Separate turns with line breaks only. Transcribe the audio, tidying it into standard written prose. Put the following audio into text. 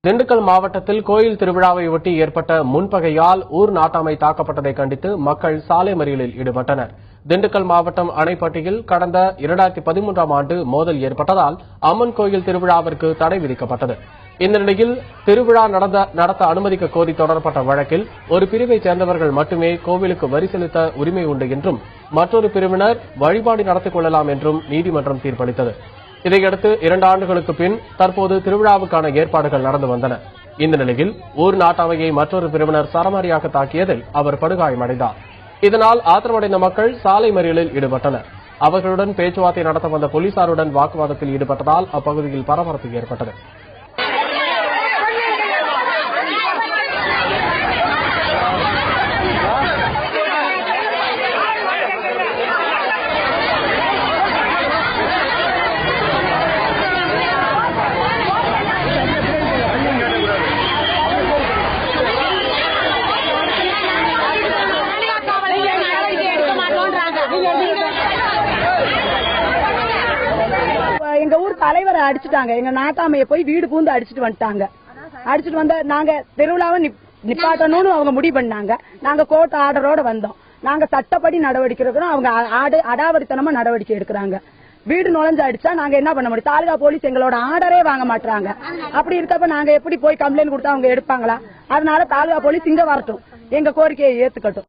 திண்டுக்கல் மாவட்டத்தில் கோயில் திருவிழாவை ஒட்டி ஏற்பட்ட முன்பகையால் ஊர் நாட்டாமை தாக்கப்பட்டதை கண்டித்து மக்கள் சாலை மறியலில் ஈடுபட்டனர். திண்டுக்கல் மாவட்டம் அணைப்பட்டியில் கடந்த 2013ஆம் ஆண்டு மோதல் ஏற்பட்டதால் அம்மன் கோயில் திருவிழாவிற்கு தடை விதிக்கப்பட்டது. இந்த நிலையில் திருவிழா நடத்த அனுமதிக்க கோரி தொடரப்பட்ட வழக்கில் ஒரு பிரிவைச் சேர்ந்தவர்கள் மட்டுமே கோவிலுக்கு வரி செலுத்த உரிமை உண்டு என்றும் மற்றொரு பிரிவினர் வழிபாடு நடத்திக் கொள்ளலாம் என்றும் நீதிமன்றம் தீர்ப்பளித்தது. இதையடுத்து 2 ஆண்டுகளுக்கு பின் தற்போது திருவிழாவுக்கான ஏற்பாடுகள் நடந்து வந்தன. இந்த நிலையில் ஊர் நாட்டாமையை மற்றொரு பிரிவினர் சரமாரியாக தாக்கியதில் அவர் படுகாயமடைந்தார். இதனால் ஆத்திரமடைந்த மக்கள் சாலை மறியலில் ஈடுபட்டனர். அவர்களுடன் பேச்சுவார்த்தை நடத்த வந்த போலீசாருடன் வாக்குவாதத்தில் ஈடுபட்டதால் அப்பகுதியில் பரபரப்பு ஏற்பட்டது.
எங்க ஊர் தலைவரை அடிச்சுட்டாங்க. எங்க நாட்டாமைய போய் வீடு பூந்து அடிச்சுட்டு வந்துட்டாங்க. அடிச்சுட்டு வந்த நாங்க திருவிழாவை நிப்பாட்டணும்னு அவங்க முடிவு பண்ணாங்க. நாங்க கோர்ட் ஆர்டரோட வந்தோம். நாங்க சட்டப்படி நடவடிக்கை எடுக்கிறோம். அவங்க அடாவடித்தனமா நடவடிக்கை எடுக்கிறாங்க. வீடு நுழைஞ்சு அடிச்சா நாங்க என்ன பண்ண முடியும்? தாலுகா போலீஸ் எங்களோட ஆர்டரே வாங்க மாட்டாங்க. அப்படி இருக்கப்ப நாங்க எப்படி போய் கம்ப்ளைண்ட் கொடுத்தா அவங்க எடுப்பாங்களா? அதனால தாலுகா போலீஸ் இங்க வரட்டும், எங்க கோரிக்கையை ஏத்துக்கட்டும்.